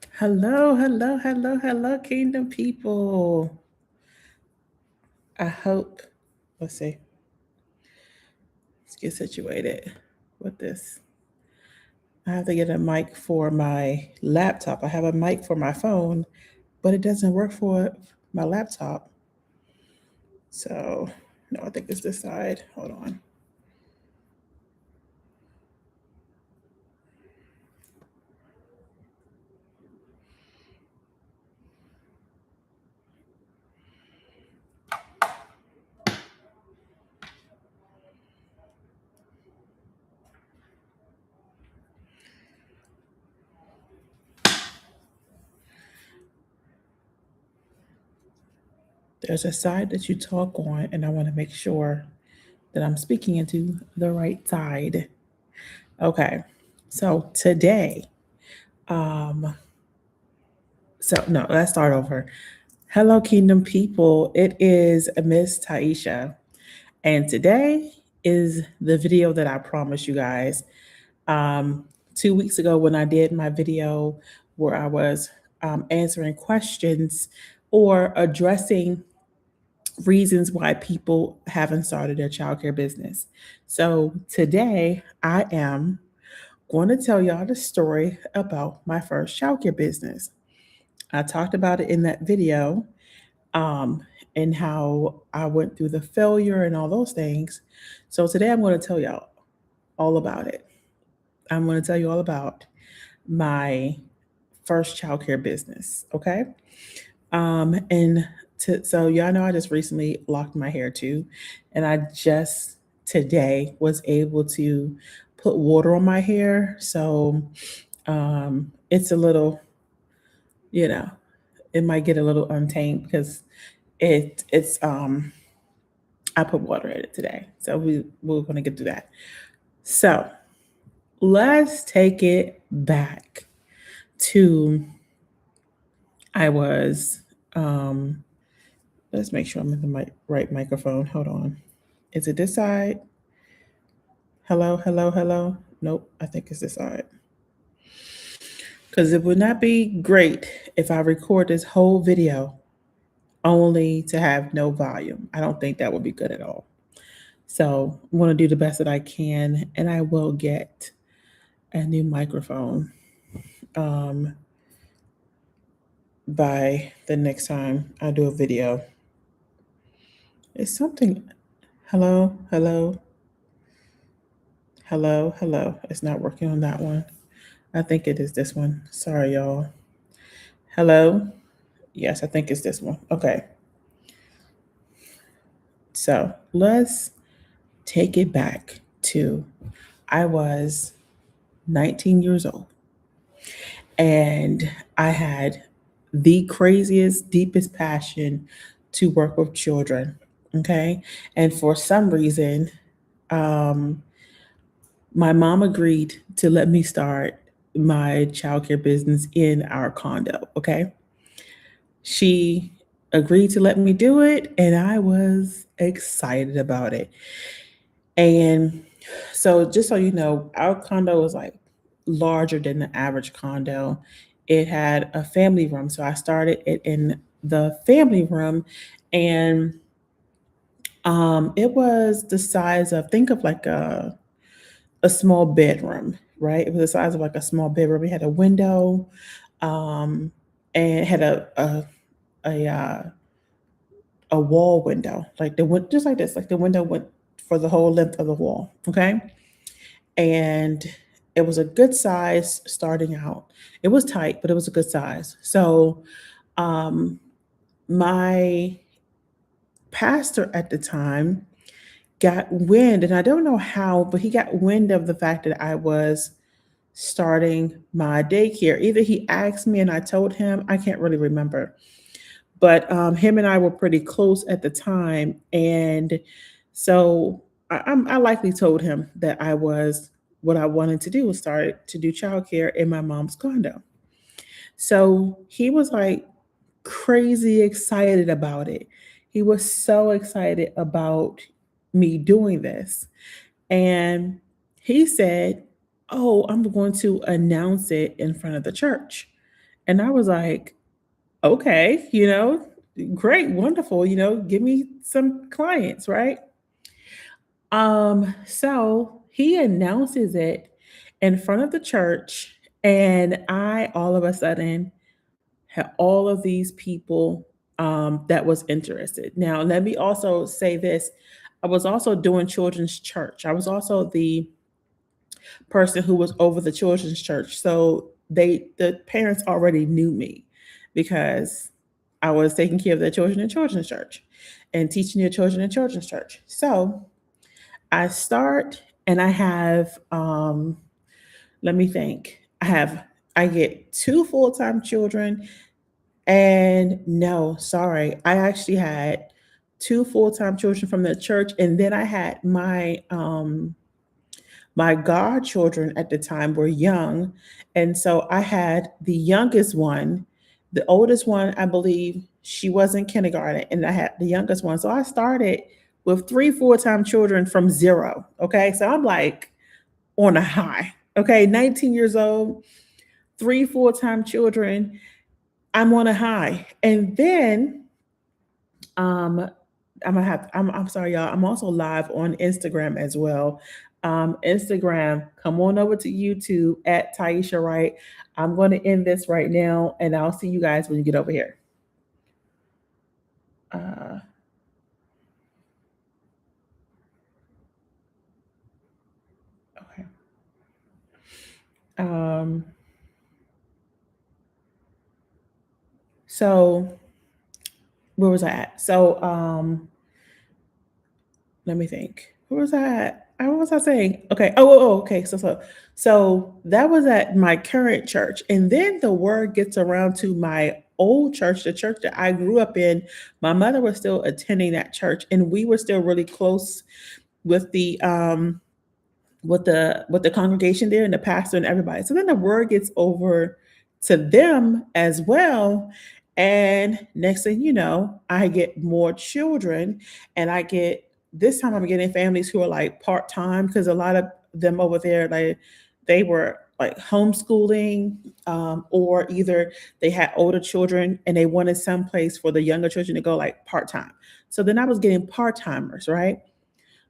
Hello, hello, hello, hello, Kingdom people. I hope, let's see, let's get situated with this. I have to get a mic for my laptop. I have a mic for my phone, but it doesn't work for my laptop. So, no, I think it's this side. Hold on. There's a side that you talk on, and I want to make sure that I'm speaking into the right side. Okay. So today, um, no, let's start over. Hello, Kingdom people. It is Miss Taisha, and today is the video that I promised you guys. 2 weeks ago, when I did my video where I was answering questions or addressing reasons why people haven't started their childcare business. So today, I am going to tell y'all the story about my first childcare business. I talked about it in that video, um, and how I went through the failure and all those things. So today I'm going to tell y'all all about it. I'm going to tell you all about my first childcare business. Okay. So y'all know I just recently locked my hair too, and I just today was able to put water on my hair. So it's a little, you know, it might get a little untamed because it's I put water in it today. So we're gonna get through that. So let's take it back to I was um let's make sure I'm in the right microphone. Hold on. Is it this side? Hello, hello, hello. Nope, I think it's this side. Because it would not be great if I record this whole video only to have no volume. I don't think that would be good at all. So I'm going to do the best that I can, and I will get a new microphone um, by the next time I do a video. It's something. Hello, hello, hello, hello. It's not working on that one. I think it is this one. Sorry, y'all. Hello. Yes, I think it's this one. Okay. So let's take it back to I was 19 years old, and I had the craziest, deepest passion to work with children. Okay. And for some reason, um, my mom agreed to let me start my childcare business in our condo. Okay. She agreed to let me do it, and I was excited about it. And so, just so you know, our condo was like larger than the average condo. It had a family room. So I started it in the family room, and it was the size of, think of like a small bedroom, right? It was the size of like a small bedroom. It had a window, um, and it had a a wall window, like just like this, like the window went for the whole length of the wall. Okay. And it was a good size starting out. It was tight, but it was a good size. So um, my pastor at the time got wind, and I don't know how, but he got wind of the fact that I was starting my daycare. Either he asked me and I told him, I can't really remember. But him and I were pretty close at the time. And so I likely told him that I was, what I wanted to do was start to do childcare in my mom's condo. So he was like crazy excited about it. He was so excited about me doing this. And he said, "Oh, I'm going to announce it in front of the church." And I was like, okay, great, wonderful, give me some clients, right? So he announces it in front of the church, and I all of a sudden had all of these people that was interested. Now, let me also say this. I was also doing children's church. I was also the person who was over the children's church. So the parents already knew me because I was taking care of their children in children's church and teaching their children in children's church. So I start and I have let me think. I get two full-time children and no, sorry. I actually had two full-time children from the church and then I had my godchildren at the time were young. And so I had the youngest one, the oldest one, I believe she was in kindergarten, and I had the youngest one. So I started with three full-time children from zero. Okay. So I'm like on a high. Okay. 19 years old, three full-time children. I'm on a high. And then um I'm sorry, y'all. I'm also live on Instagram as well. Instagram, come on over to YouTube at Taisha Wright. I'm going to end this right now, and I'll see you guys when you get over here. Uh, okay. Um, so where was I at? So let me think. Where was I at? What was I saying? Okay. Okay. So that was at my current church, and then the word gets around to my old church, the church that I grew up in. My mother was still attending that church, and we were still really close with the congregation there and the pastor and everybody. So then the word gets over to them as well. And next thing you know, I get more children and I get this time I'm getting families who are like part-time because a lot of them over there, like they were like homeschooling, or either they had older children and they wanted some place for the younger children to go like part-time. So then I was getting part-timers, right?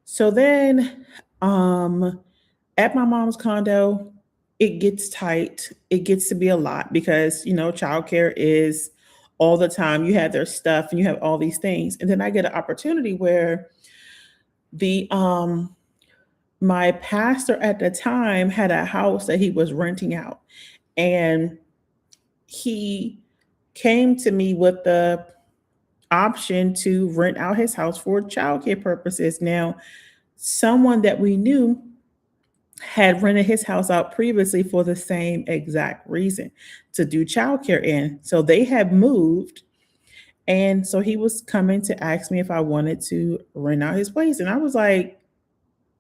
So then at my mom's condo, it gets tight. It gets to be a lot because, childcare is all the time. You have their stuff and you have all these things. And then I get an opportunity where the my pastor at the time had a house that he was renting out. And he came to me with the option to rent out his house for childcare purposes. Now, someone that we knew had rented his house out previously for the same exact reason to do childcare in. So they had moved. And so he was coming to ask me if I wanted to rent out his place. And I was like,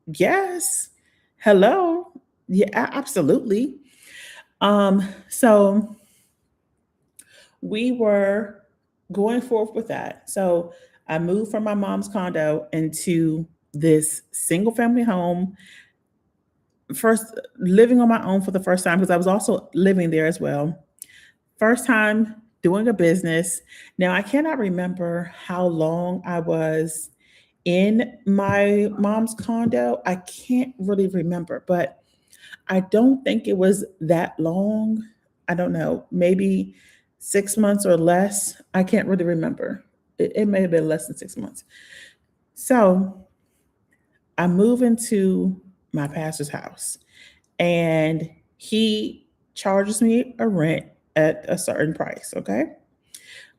yes, hello. Yeah, absolutely. So we were going forth with that. So I moved from my mom's condo into this single family home, first living on my own for the first time because I was also living there as well. First time doing a business. Now I cannot remember how long I was in my mom's condo. I can't really remember, but I don't think it was that long. I don't know, maybe 6 months or less. I can't really remember. It may have been less than 6 months. So I move into my pastor's house and he charges me a rent at a certain price. Okay.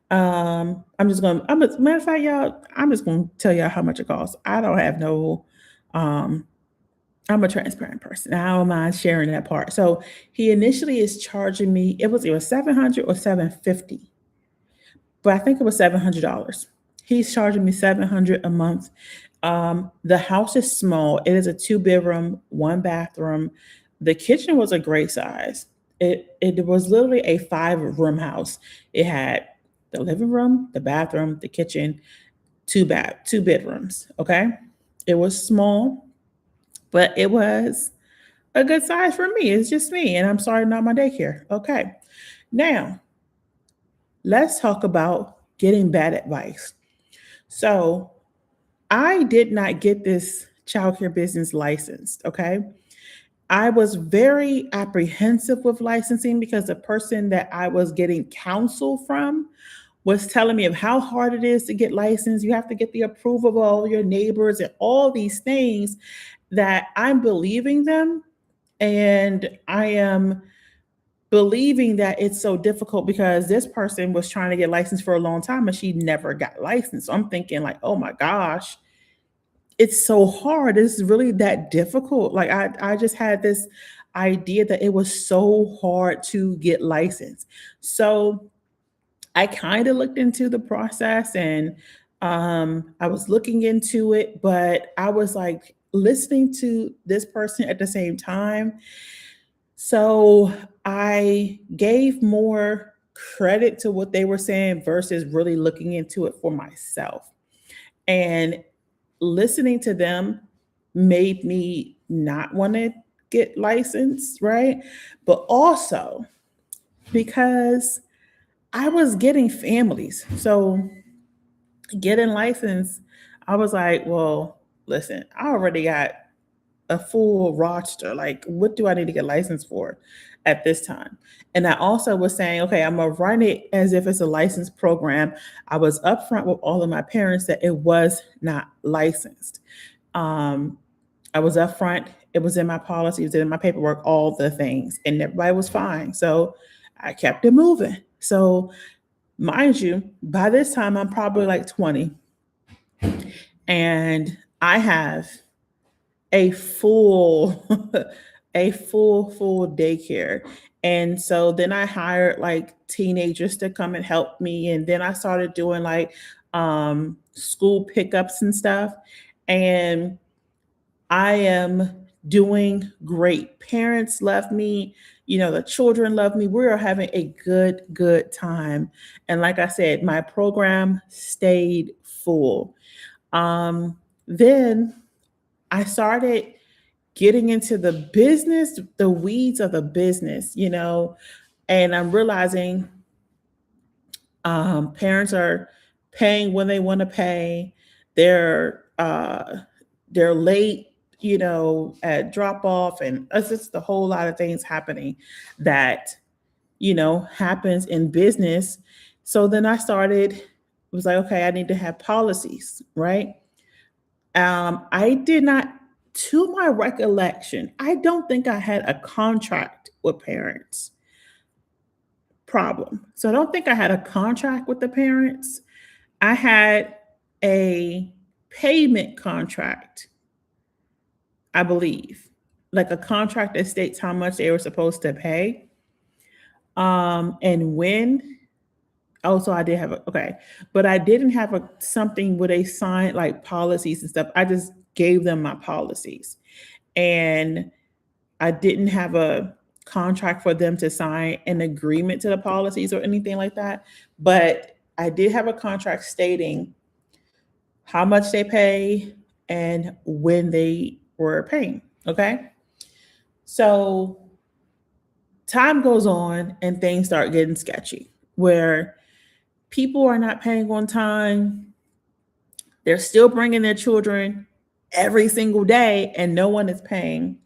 Matter of fact, y'all, I'm just gonna tell y'all how much it costs. I don't have no, um, I'm a transparent person. I don't mind sharing that part. So he initially is charging me, it was 700 or 750, but I think it was $700. He's charging me 700 a month. The house is small. It is a two-bedroom, one bathroom. The kitchen was a great size. It was literally a five-room house. It had the living room, the bathroom, the kitchen, two bedrooms. Okay. It was small, but it was a good size for me. It's just me. And I'm sorry, not my daycare. Okay. Now, let's talk about getting bad advice. So, I did not get this childcare business licensed, okay? I was very apprehensive with licensing because the person that I was getting counsel from was telling me of how hard it is to get licensed. You have to get the approval of all your neighbors and all these things that I'm believing them. And I am believing that it's so difficult because this person was trying to get licensed for a long time and she never got licensed. So I'm thinking, like, oh my gosh, it's so hard. It's really that difficult. Like I just had this idea that it was so hard to get licensed. So I kind of looked into the process and I was looking into it, but I was like listening to this person at the same time. So I gave more credit to what they were saying versus really looking into it for myself. And listening to them made me not want to get licensed, right? But also because I was getting families. So getting licensed, I was like, well, listen, I already got a full roster. Like, what do I need to get licensed for at this time? And I also was saying, okay, I'm gonna run it as if it's a licensed program. I was upfront with all of my parents that it was not licensed. Um, I was upfront. It was in my policy, it was in my paperwork, all the things, and everybody was fine. So I kept it moving. So mind you, by this time I'm probably like 20, and I have a full full daycare. And so then I hired like teenagers to come and help me, and then I started doing like school pickups and stuff. And I am doing great. Parents love me, the children love me. We are having a good time. And like I said, my program stayed full. Then I started getting into the business, the weeds of the business, and I'm realizing parents are paying when they want to pay. They're late, at drop off, and it's just a whole lot of things happening that happens in business. So then I started. Was like, okay, I need to have policies, right? I did not, to my recollection, I don't think I had a contract with parents problem. So I don't think I had a contract with the parents. I had a payment contract, I believe, like a contract that states how much they were supposed to pay. And when. Also, I did have okay, but I didn't have a something where they signed like policies and stuff. I just gave them my policies, and I didn't have a contract for them to sign an agreement to the policies or anything like that. But I did have a contract stating how much they pay and when they were paying. Okay, so time goes on and things start getting sketchy where people are not paying on time. They're still bringing their children every single day and no one is paying.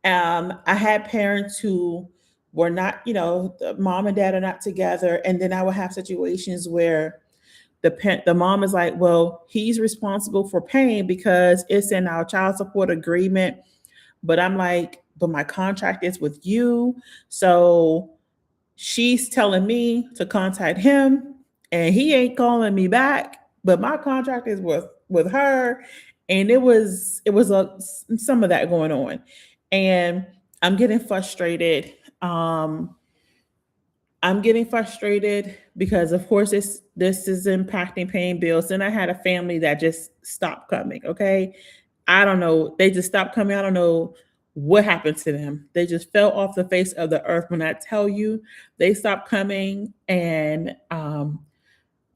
I had parents who were not, the mom and dad are not together. And then I would have situations where the mom is like, well, he's responsible for paying because it's in our child support agreement. But I'm like, but my contract is with you. So she's telling me to contact him and he ain't calling me back, but my contract is with her. And it was some of that going on. And I'm getting frustrated. I'm getting frustrated because of course this is impacting paying bills. And I had a family that just stopped coming. Okay. I don't know. They just stopped coming. I don't know what happened to them. They just fell off the face of the earth. When I tell you, they stopped coming. And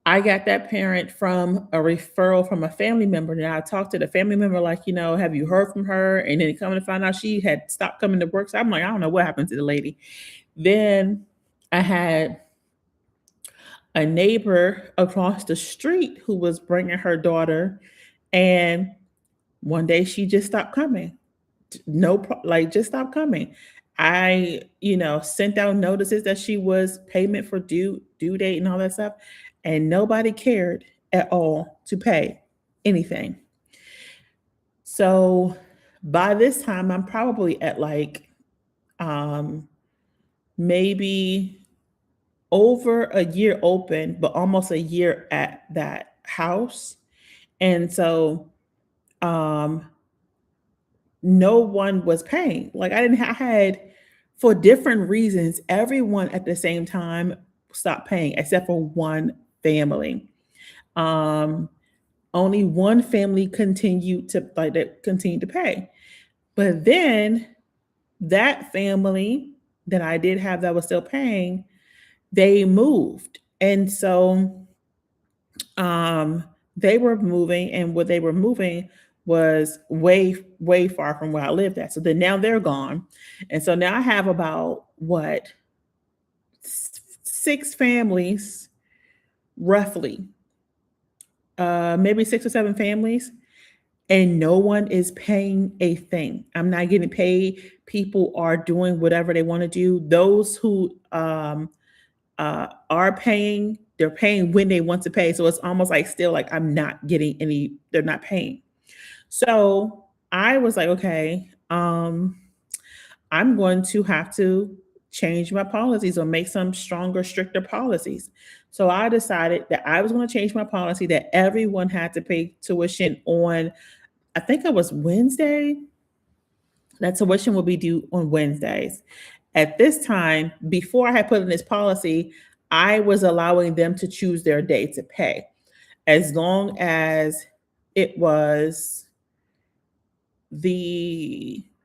I got that parent from a referral from a family member. Now I talked to the family member, like, have you heard from her? And then coming to find out she had stopped coming to work. So I'm like, I don't know what happened to the lady. Then I had a neighbor across the street who was bringing her daughter, and one day she just stopped coming. Like just stopped coming. I, sent out notices that she was payment for due date and all that stuff, and nobody cared at all to pay anything. So by this time, I'm probably at like um, maybe over a year open, but almost a year at that house. And so um, no one was paying. Like I had for different reasons, everyone at the same time stopped paying except for one family. Um, Only one family continued to pay. But then that family that I did have that was still paying, they moved. And so um they were moving, and what they were moving was way far from where I lived at. So then now they're gone. And so now I have about what, six families roughly, maybe six or seven families, and no one is paying a thing. I'm not getting paid. People are doing whatever they want to do. Those who are paying, they're paying when they want to pay. So it's almost like still like I'm not getting any, they're not paying. So I was like, okay, I'm going to have to change my policies or make some stronger, stricter policies. So I decided that I was going to change my policy that everyone had to pay tuition on, I think it was Wednesday. That tuition will be due on Wednesdays. At this time, before I had put in this policy, I was allowing them to choose their day to pay as long as it was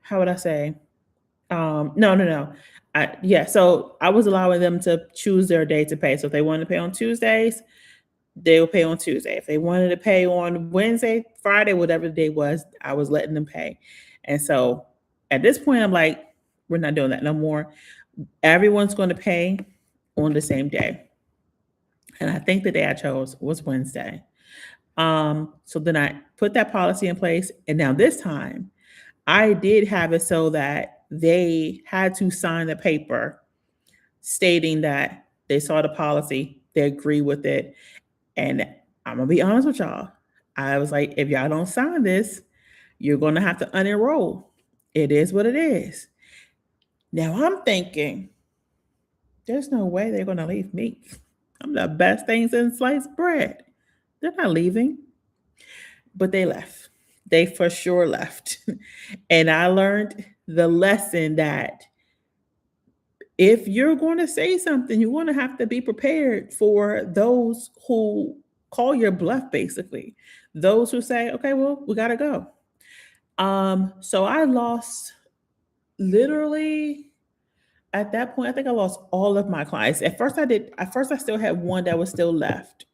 how would I say? No. Yeah, so I was allowing them to choose their day to pay. So if they wanted to pay on Tuesdays, they will pay on Tuesday. If they wanted to pay on Wednesday, Friday, whatever the day was, I was letting them pay. And so at this point, I'm like, we're not doing that no more. Everyone's going to pay on the same day. And I think the day I chose was Wednesday. So then I put that policy in place. And now this time, I did have it so that they had to sign the paper stating that they saw the policy, they agree with it. And I'm gonna be honest with y'all. I was like, if y'all don't sign this, you're gonna have to unenroll. It is what it is. Now I'm thinking, there's no way they're gonna leave me. I'm the best things in sliced bread. They're not leaving. But they left. They for sure left. And I learned the lesson that if you're going to say something, you're going to have to be prepared for those who call your bluff, basically. Those who say, okay, well, we got to go. So I lost literally at that point, I think I lost all of my clients. At first I still had one that was still left.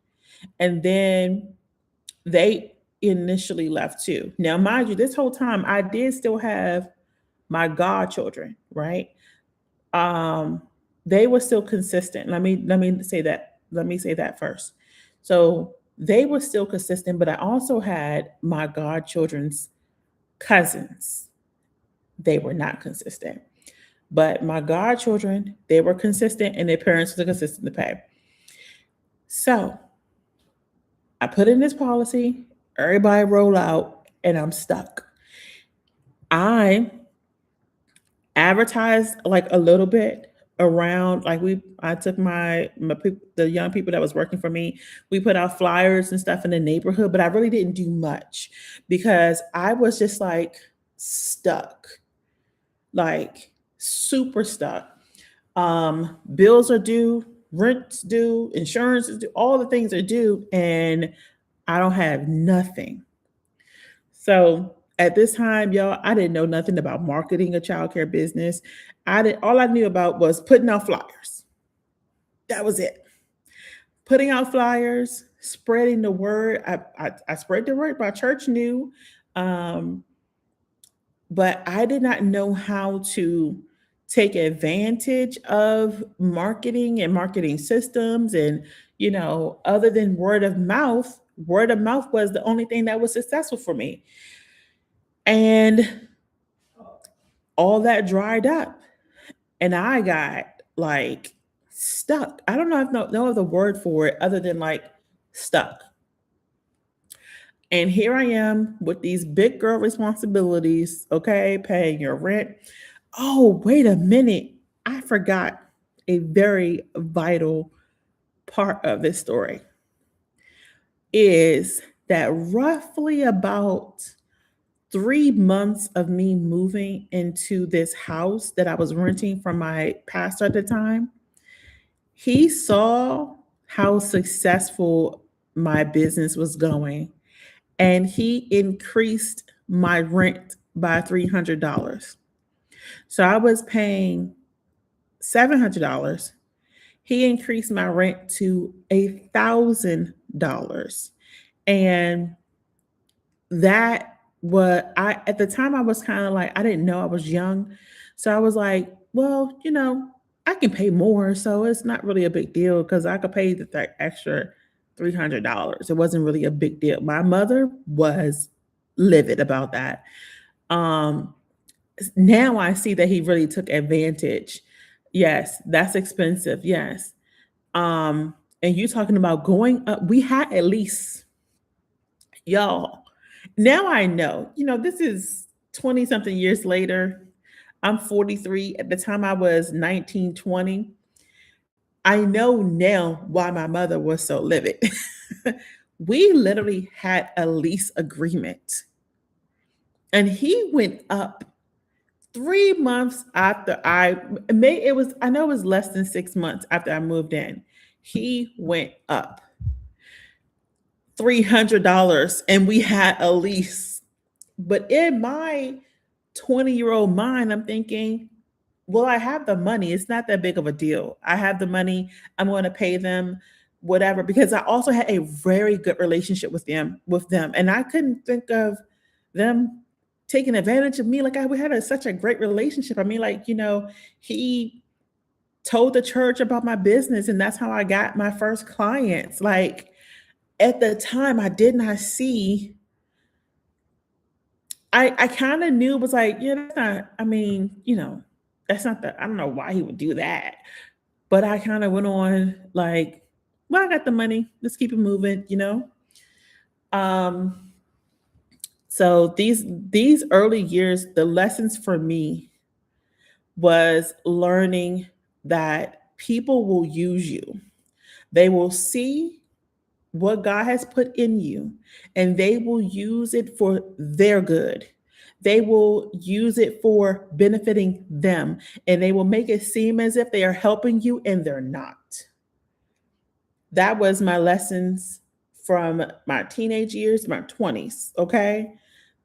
And then they initially left too. Now, mind you, this whole time I did still have my godchildren, right? Um, they were still consistent. Let me say that. Let me say that first. So they were still consistent, but I also had my godchildren's cousins. They were not consistent. But my godchildren, they were consistent and their parents were consistent to pay. So I put in this policy, everybody roll out, and I'm stuck. I advertised like a little bit around, like I took the young people that was working for me, we put out flyers and stuff in the neighborhood, but I really didn't do much because I was just like stuck, like super stuck. Bills are due, rent's due, insurance is due, all the things are due, and I don't have nothing. So at this time, y'all, I didn't know nothing about marketing a childcare business. All I knew about was putting out flyers. That was it. Putting out flyers, spreading the word. I spread the word. My church knew, um, but I did not know how to take advantage of marketing and marketing systems. And, other than word of mouth was the only thing that was successful for me. And all that dried up. And I got like stuck. I don't know if no other word for it other than like stuck. And here I am with these big girl responsibilities, okay, paying your rent. Oh, wait a minute. I forgot a very vital part of this story is that roughly about 3 months of me moving into this house that I was renting from my pastor at the time, he saw how successful my business was going and he increased my rent by $300. So I was paying $700. He increased my rent to $1,000. And that what I at the time I was kind of like, I didn't know, I was young. So I was like, well, I can pay more. So it's not really a big deal because I could pay the extra $300. It wasn't really a big deal. My mother was livid about that. Um, Now I see that he really took advantage. Yes, that's expensive. Yes. And you talking about going up, we had at least, y'all. Now I know, this is 20 something years later. I'm 43. At the time I was 19, 20. I know now why my mother was so livid. We literally had a lease agreement and he went up 3 months after I know it was less than 6 months after I moved in. He went up $300 and we had a lease. But in my 20-year-old mind, I'm thinking, well, I have the money. It's not that big of a deal. I have the money. I'm going to pay them whatever because I also had a very good relationship with them and I couldn't think of them taking advantage of me. Like we had such a great relationship. I mean, like, he told the church about my business and that's how I got my first clients. Like at the time I did not see, I kind of knew it was like, yeah, that's not, I mean, that's not I don't know why he would do that. But I kind of went on like, well, I got the money. Let's keep it moving. Um, so these early years, the lessons for me was learning that people will use you. They will see what God has put in you, and they will use it for their good. They will use it for benefiting them, and they will make it seem as if they are helping you, and they're not. That was my lessons from my teenage years, my 20s. Okay.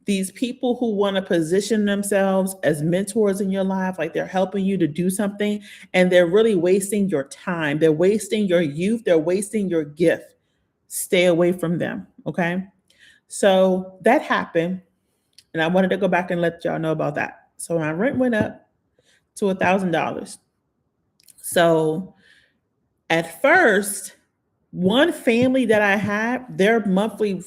These people who want to position themselves as mentors in your life, like they're helping you to do something, and they're really wasting your time. They're wasting your youth. They're wasting your gift. Stay away from them. Okay. So that happened. And I wanted to go back and let y'all know about that. So my rent went up to $1,000. So at first, one family that I had, their monthly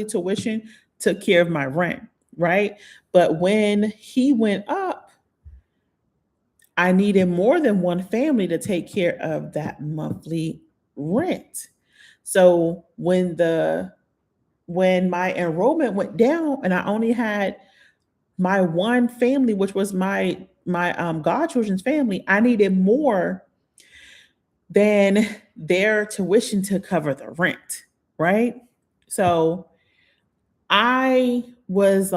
tuition took care of my rent, right? But when he went up, I needed more than one family to take care of that monthly rent. So when my enrollment went down and I only had my one family, which was my godchildren's family, I needed more than their tuition to cover the rent, right? So I was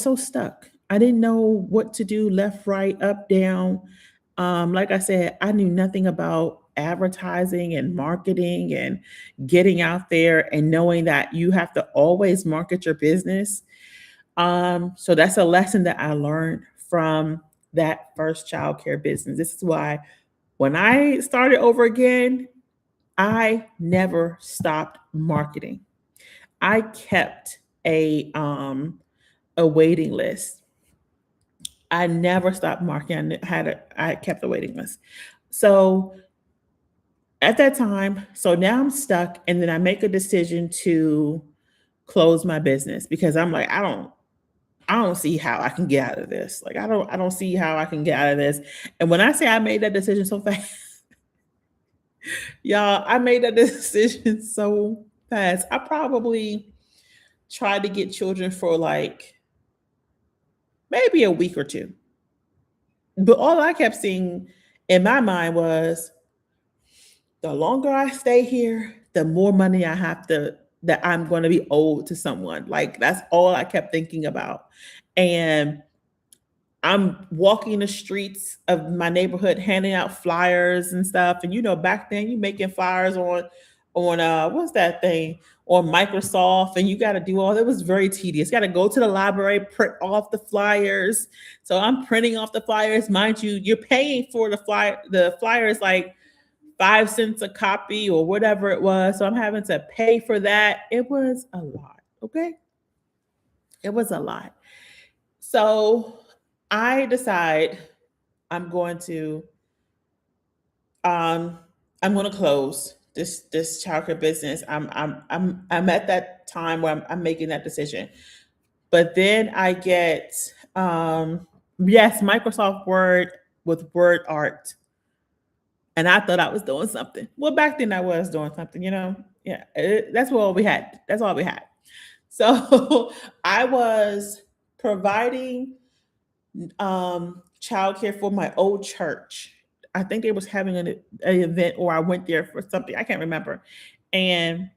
so stuck. I didn't know what to do, left, right, up, down. Like I said, I knew nothing about advertising and marketing and getting out there and knowing that you have to always market your business. So that's a lesson that I learned from that first childcare business. This is why when I started over again, I never stopped marketing. I kept a waiting list. I never stopped marking. I kept a waiting list. So at that time, so now I'm stuck, and then I make a decision to close my business because I'm like, I don't see how I can get out of this. Like I don't see how I can get out of this. And when I say I made that decision so fast, y'all, I made that decision so fast. I probably tried to get children for like maybe a week or two. But all I kept seeing in my mind was the longer I stay here, the more money I have to that I'm going to be owed to someone. Like that's all I kept thinking about. And I'm walking the streets of my neighborhood handing out flyers and stuff. And back then you making flyers on what's that thing? On Microsoft, and you got to do all that. Was very tedious. Got to go to the library, print off the flyers. So I'm printing off the flyers. Mind you, you're paying for the flyer. The flyer is like 5 cents a copy or whatever it was. So I'm having to pay for that. It was a lot. Okay. It was a lot. So I decide I'm going to um I'm going to close this childcare business. I'm at that time where I'm making that decision. But then I get yes, Microsoft Word with Word Art, and I thought I was doing something. Well, back then I was doing something. Yeah, that's all we had. That's all we had. So I was providing childcare for my old church. I think they was having an event, or I went there for something. I can't remember. And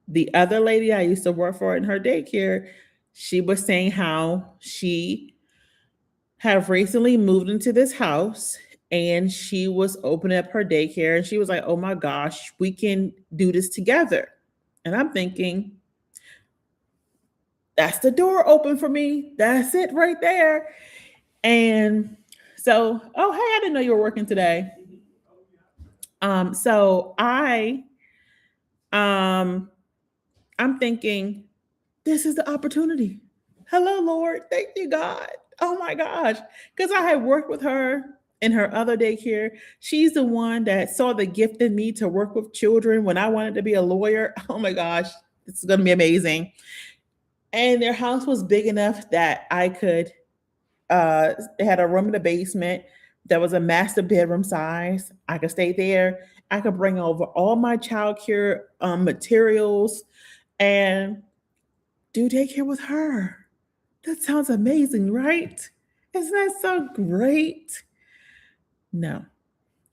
the other lady I used to work for in her daycare, she was saying how she have recently moved into this house, and she was opening up her daycare, and she was like, "Oh my gosh, we can do this together." And I'm thinking, that's the door open for me. That's it right there. And so, oh hey, I didn't know you were working today. So um I'm thinking, this is the opportunity. Hello, Lord. Thank you, God. Oh my gosh. Because I had worked with her in her other daycare. She's the one that saw the gift in me to work with children when I wanted to be a lawyer. Oh my gosh. This is gonna be amazing. And their house was big enough that I could it had a room in the basement that was a master bedroom size. I could stay there. I could bring over all my childcare materials and do daycare with her. That sounds amazing, right? Isn't that so great? No,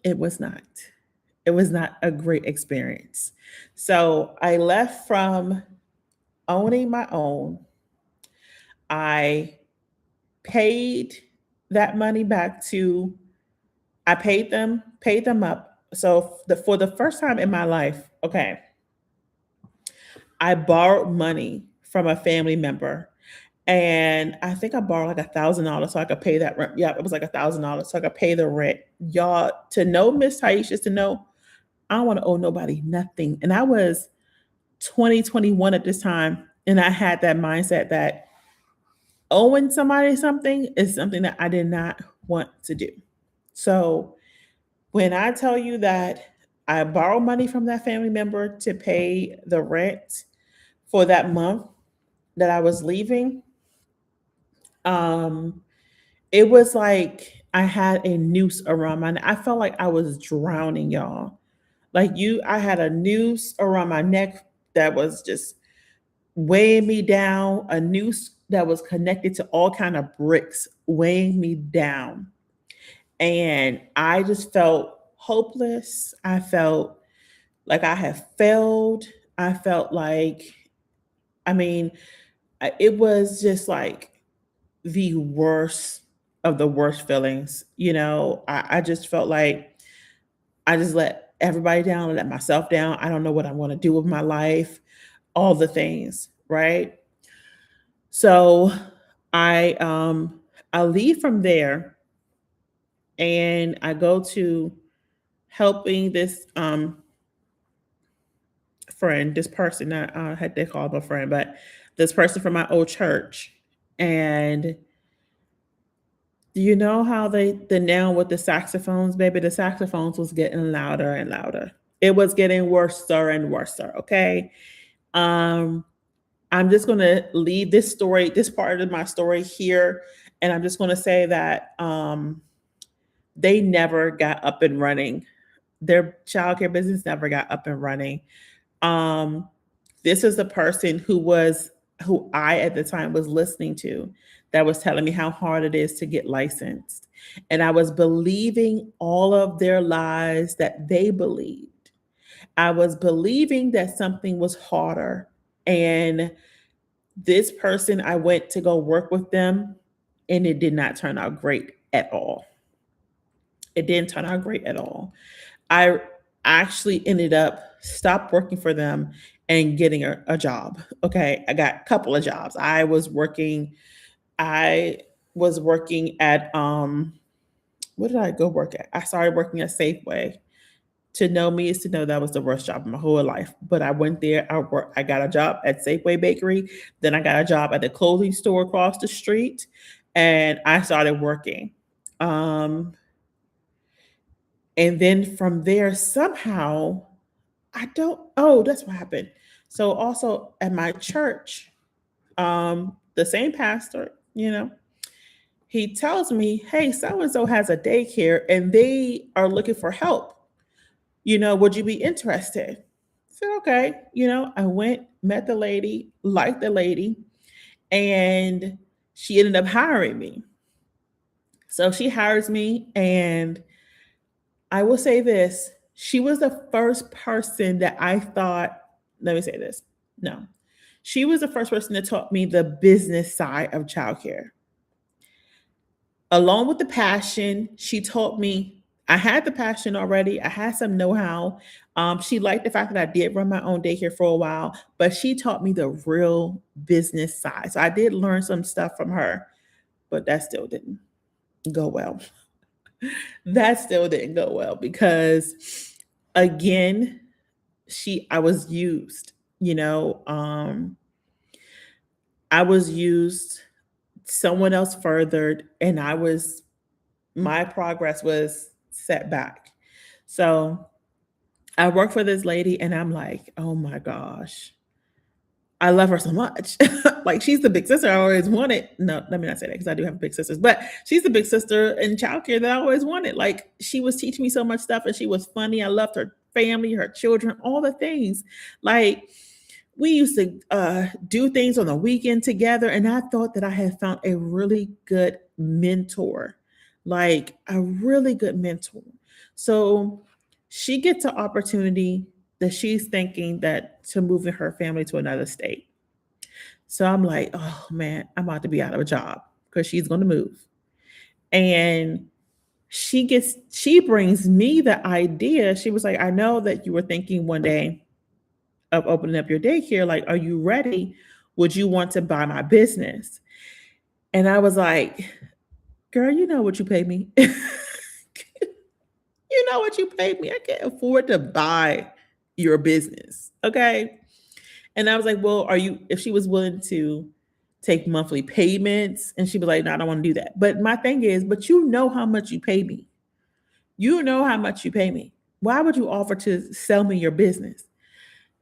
it was not. It was not a great experience. So I left from owning my own. I paid that money back to I paid them up. So for the first time in my life, okay, I borrowed money from a family member, and I think I borrowed like $1,000 so I could pay that rent. Yeah, it was like $1,000 so I could pay the rent. Y'all, to know Miss Taisha, to know I don't want to owe nobody nothing. And I was 2021 at this time, and I had that mindset that owing somebody something is something that I did not want to do. So when I tell you that I borrowed money from that family member to pay the rent for that month that I was leaving, um, it was like I had a noose around my neck. I felt like I was drowning, y'all. I had a noose around my neck that was just weighing me down, a noose that was connected to all kind of bricks weighing me down. And I just felt hopeless. I felt like I had failed. I felt like, I mean, it was just like the worst of the worst feelings. I just felt like I just let everybody down, let myself down. I don't know what I want to do with my life, all the things, right? So I leave from there, and I go to helping this friend, this person that had they called a friend, but this person from my old church. And Do you know how the now with the saxophones, baby? The saxophones was getting louder and louder. It was getting worse and worse. Okay. Um, I'm just gonna leave this story, this part of my story here, and I'm just gonna say that they never got up and running. Their childcare business never got up and running. Um, this is the person who I at the time was listening to that was telling me how hard it is to get licensed. And I was believing all of their lies that they believed. I was believing that something was harder. And this person, I went to go work with them, and it did not turn out great at all. It didn't turn out great at all. I actually ended up stopped working for them and getting a job. Okay, I got a couple of jobs. I was working at what did I go work at? I started working at Safeway. To know me is to know that was the worst job of my whole life. But I went there, I got a job at Safeway Bakery, then I got a job at the clothing store across the street, and I started working. Um and then from there, somehow, I don't oh, that's what happened. So also at my church, the same pastor, he tells me, "Hey, so and so has a daycare and they are looking for help. Would you be interested?" I said, "Okay." I went, met the lady, liked the lady, and she ended up hiring me. So she hires me, and I will say this, she was the first person that I thought, let me say this. No. She was the first person that taught me the business side of childcare. Along with the passion, she taught me I had the passion already. I had some know-how. She liked the fact that I did run my own daycare for a while, but she taught me the real business side. So I did learn some stuff from her, but that still didn't go well. That still didn't go well because again, I was used, I was used, someone else furthered, and my progress was set back. So I work for this lady and I'm like, oh my gosh, I love her so much. Like she's the big sister I always wanted. No, let me not say that because I do have big sisters, but she's the big sister in childcare that I always wanted. Like she was teaching me so much stuff and she was funny. I loved her family, her children, all the things. Like we used to do things on the weekend together, and I thought that I had found a really good mentor, like a really good mentor. So she gets an opportunity that she's thinking that to move in her family to another state. So I'm like, oh man, I'm about to be out of a job because she's going to move. And she brings me the idea. She was like, I know that you were thinking one day of opening up your daycare. Like, are you ready? Would you want to buy my business? And I was like, girl, you know what you pay me. You know what you paid me. I can't afford to buy your business. Okay. And I was like, well, if she was willing to take monthly payments, and she'd be like, no, I don't want to do that. But my thing is, but you know how much you pay me. You know how much you pay me. Why would you offer to sell me your business?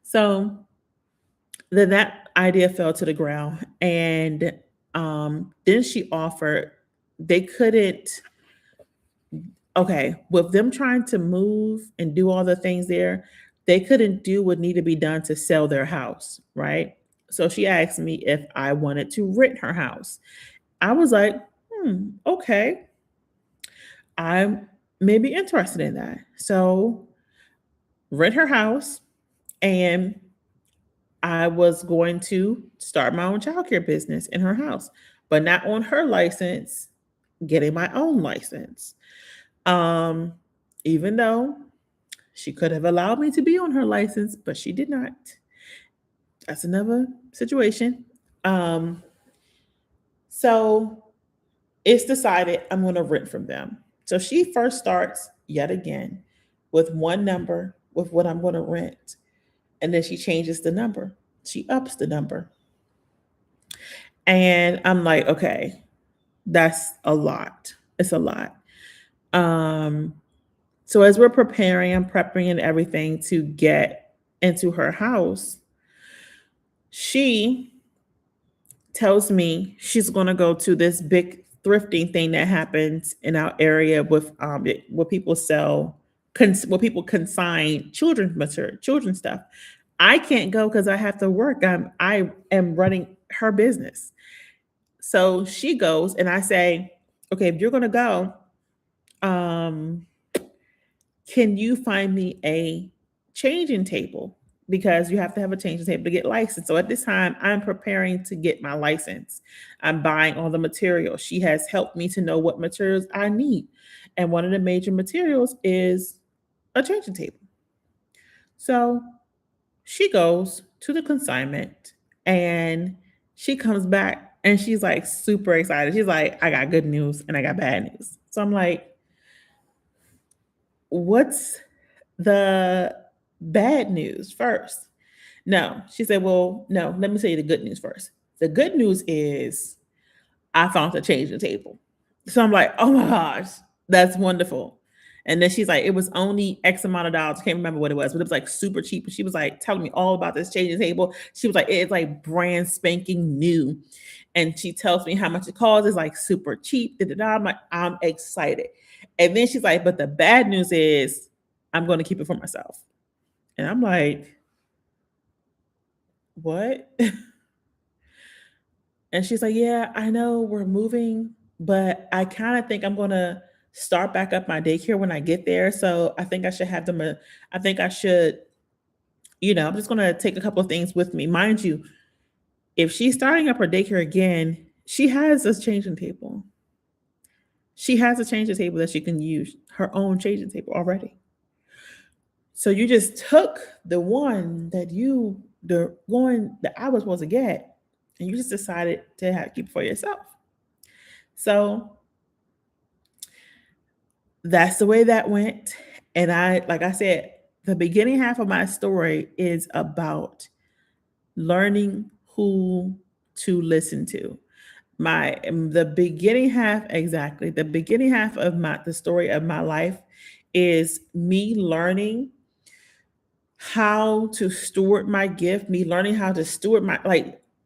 So then that idea fell to the ground. And then she offered, they couldn't, okay, with them trying to move and do all the things there, they couldn't do what needed to be done to sell their house, right? So she asked me if I wanted to rent her house. I was like, okay, I may be interested in that. So rent her house, and I was going to start my own childcare business in her house, but not on her license, getting my own license. Um, Even though she could have allowed me to be on her license, but she did not. That's another situation. Um, so it's decided I'm going to rent from them. So she first starts yet again with one number with what I'm going to rent. And then she changes the number. She ups the number. And I'm like, okay, that's a lot. It's a lot. Um, so as we're preparing, I'm prepping and everything to get into her house, she tells me she's going to go to this big thrifting thing that happens in our area with where people sell where people consign children's material, children's stuff. I can't go because I have to work. I am running her business. So she goes and I say, okay, if you're gonna go, um, can you find me a changing table? Because you have to have a changing table to get licensed. So at this time, I'm preparing to get my license. I'm buying all the materials. She has helped me to know what materials I need. And one of the major materials is a changing table. So she goes to the consignment and she comes back and she's like super excited. She's like, I got good news and I got bad news. So I'm like, what's the bad news first? No, she said, well, no, let me tell you the good news first. The good news is I found a change the table. So I'm like, oh my gosh, that's wonderful. And then she's like, it was only X amount of dollars. I can't remember what it was, but it was like super cheap. And she was like telling me all about this changing table. She was like, it's like brand spanking new. And she tells me how much it costs. It's like super cheap. Da, da, da. I'm like, I'm excited. And then she's like, but the bad news is I'm going to keep it for myself. And I'm like, what? And she's like, yeah, I know we're moving, but I kind of think I'm going to start back up my daycare when I get there. So I think I should have them. I think I should, I'm just going to take a couple of things with me. Mind you, if she's starting up her daycare again, she has a changing table. She has a changing table that she can use, her own changing table already. So you just took the one the one that I was supposed to get, and you just decided to keep it for yourself. So that's the way that went. And like I said, the beginning half of my story is about learning who to listen to. The beginning half, exactly. The beginning half of the story of my life is me learning how to steward my gift, me learning how to steward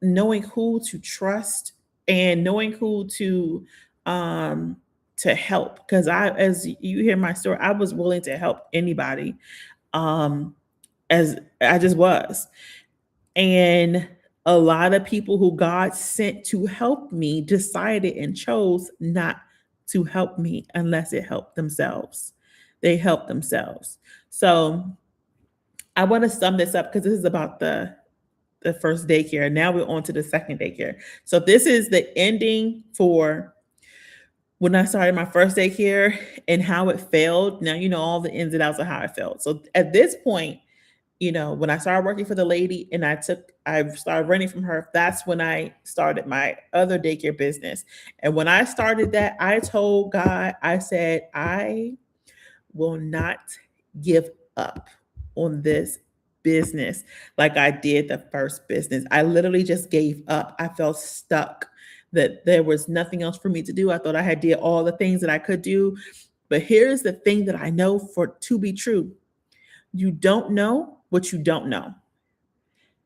knowing who to trust and knowing who um to help. Because as you hear my story, I was willing to help anybody. Um as I just was. And a lot of people who God sent to help me decided and chose not to help me unless it helped themselves. They helped themselves. So I want to sum this up because this is about the first daycare. Now we're on to the second daycare. So this is the ending for when I started my first daycare and how it failed. Now you know all the ins and outs of how it failed. So at this point, when I started working for the lady and I started renting from her, that's when I started my other daycare business. And when I started that, I told God, I said, I will not give up on this business like I did the first business. I literally just gave up. I felt stuck that there was nothing else for me to do. I thought I had did all the things that I could do. But here's the thing that I know for to be true. You don't know what you don't know.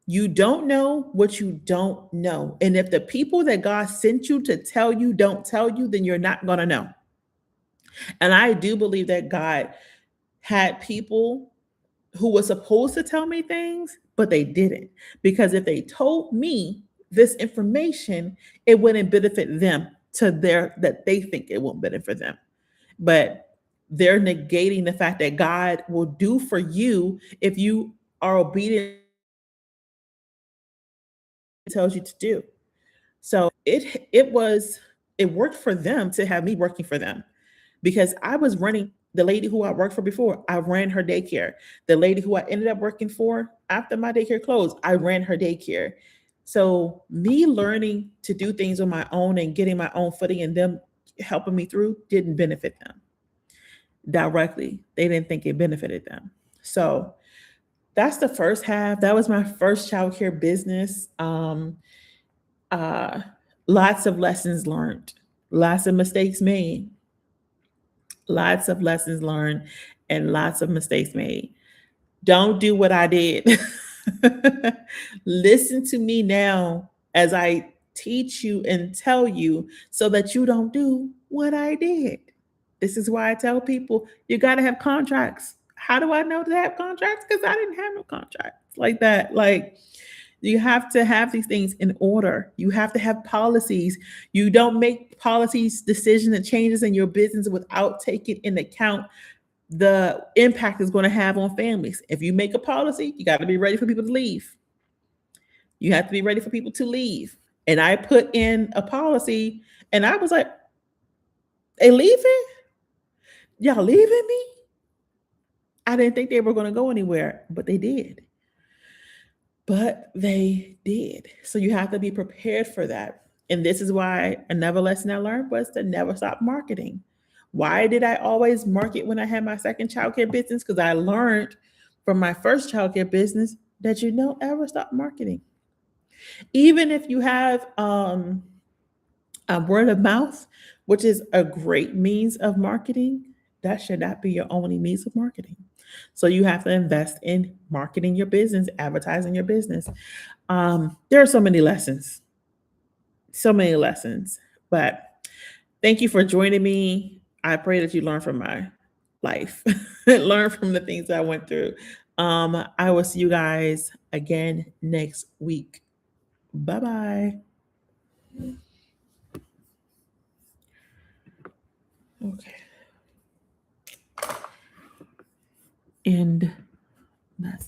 You don't know what you don't know. And if the people that God sent you to tell you don't tell you, then you're not going to know. And I do believe that God had people who were supposed to tell me things, but they didn't. Because if they told me this information, it wouldn't benefit them that they think it won't benefit them. But they're negating the fact that God will do for you if you are obedient to tells you to do. So it worked for them to have me working for them because I was running the lady who I worked for before. I ran her daycare. The lady who I ended up working for after my daycare closed, I ran her daycare. So me learning to do things on my own and getting my own footing and them helping me through didn't benefit them directly. They didn't think it benefited them. So that's the first half. That was my first childcare business. Uh, Lots of lessons learned, lots of mistakes made, Lots of lessons learned and lots of mistakes made. Don't do what I did. Listen to me now as I teach you and tell you so that you don't do what I did. This is why I tell people you got to have contracts. How do I know to have contracts? Because I didn't have no contracts like that. Like, you have to have these things in order. You have to have policies. You don't make policies, decisions, and changes in your business without taking into account the impact it's going to have on families. If you make a policy, you got to be ready for people to leave. You have to be ready for people to leave. And I put in a policy and I was like, they leaving? Y'all leaving me? I didn't think they were going to go anywhere, but they did. But they did. So you have to be prepared for that. And this is why another lesson I learned was to never stop marketing. Why did I always market when I had my second childcare business? Because I learned from my first childcare business that you don't ever stop marketing. Even if you have a word of mouth, which is a great means of marketing, that should not be your only means of marketing. So you have to invest in marketing your business, advertising your business. There are so many lessons. But thank you for joining me. I pray that you learn from my life, learn from the things I went through. I will see you guys again next week. Bye bye. Okay. And that's